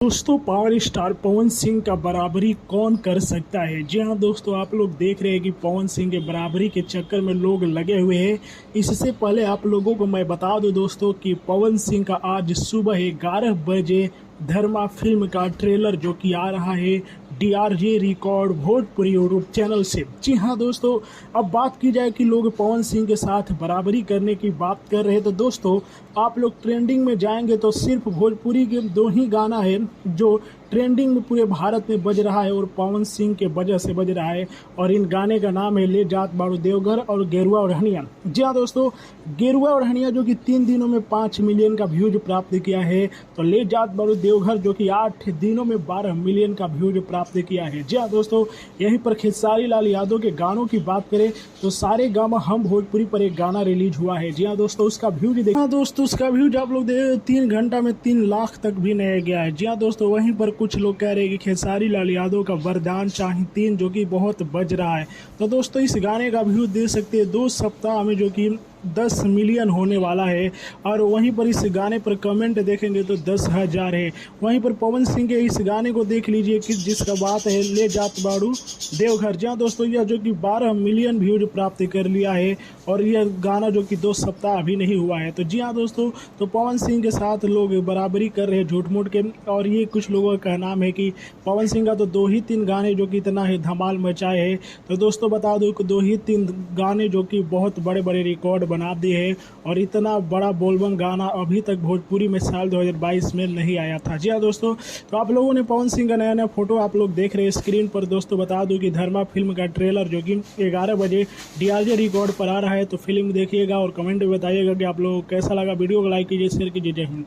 दोस्तों, power star Pawan Singh का बराबरी कौन कर सकता है। जी हाँ दोस्तों, आप लोग देख रहे हैं कि पवन सिंह के बराबरी के चक्कर में लोग लगे हुए हैं। इससे पहले आप लोगों को मैं बता दूं दोस्तों कि पवन सिंह का आज सुबह 11 बजे धर्मा फिल्म का ट्रेलर जो कि आ रहा है DRJ record Bhojpuri YouTube channel से। जी हाँ दोस्तों, अब बात की जाए कि लोग पवन सिंह के साथ बराबरी करने की बात कर रहे हैं तो दोस्तों आप लोग ट्रेंडिंग में जाएंगे तो सिर्फ भोजपुरी के 2 ही गाना है जो ट्रेंडिंग में पूरे भारत में बज रहा है और पवन सिंह के वजह से बज रहा है। और इन गाने का नाम है ले जात बाड़ू देवघर और गेरुआ ओढ़निया। जी हाँ दोस्तों, गेरुआ ओढ़निया जो कि 3 दिनों में 5 मिलियन का व्यूज प्राप्त किया है, तो ले जात बाड़ू देवघर जो कि 8 दिनों में 12 मिलियन का व्यूज प्राप्त किया है। जी हाँ दोस्तों, यहीं पर खेसारी लाल यादव के गानों की बात करें तो सारे गामा हम भोजपुरी पर एक गाना रिलीज हुआ है। जी हाँ दोस्तों, उसका व्यूज देखिए। हाँ दोस्तों, उसका व्यूज आप लोग देख 3 घंटा में 3 लाख तक भी नहीं गया है। जी हाँ दोस्तों, वहीं पर कुछ लोग कह रहे हैं कि खेसारी लाल यादव का वरदान चाहे 3 जो कि बहुत बज रहा है। तो दोस्तों इस गाने का व्यूज दे सकते हैं 2 सप्ताह में जो कि 10 मिलियन होने वाला है। और वहीं पर इस गाने पर कमेंट देखेंगे तो 10,000 है। वहीं पर पवन सिंह के इस गाने को देख लीजिए कि जिसका बात है ले जात बाड़ू देवघर। जहाँ दोस्तों यह जो कि 12 मिलियन व्यूज प्राप्त कर लिया है और यह गाना जो कि 2 सप्ताह अभी नहीं हुआ है। तो जी हाँ दोस्तों, तो पवन सिंह के साथ लोग बराबरी कर रहे हैं झूठ मूठ के। और ये कुछ लोगों का कहना है कि पवन सिंह का तो 2 ही 3 गाने जो कि इतना है धमाल मचाए हैं। तो दोस्तों बता दो कि 2 ही 3 गाने जो कि बहुत बड़े बड़े रिकॉर्ड बना दिए है और इतना बड़ा बोलबम गाना अभी तक भोजपुरी में साल 2022 में नहीं आया था। जी हाँ दोस्तों, तो आप लोगों ने पवन सिंह का नया नया फोटो आप लोग देख रहे हैं स्क्रीन पर। दोस्तों बता दूं कि धर्मा फिल्म का ट्रेलर जो कि 11 बजे DRJ रिकॉर्ड पर आ रहा है, तो फिल्म देखिएगा और कमेंट में बताइएगा कि आप लोगों को कैसा लगा। वीडियो को लाइक कीजिए, शेयर कीजिए। जय हिंद।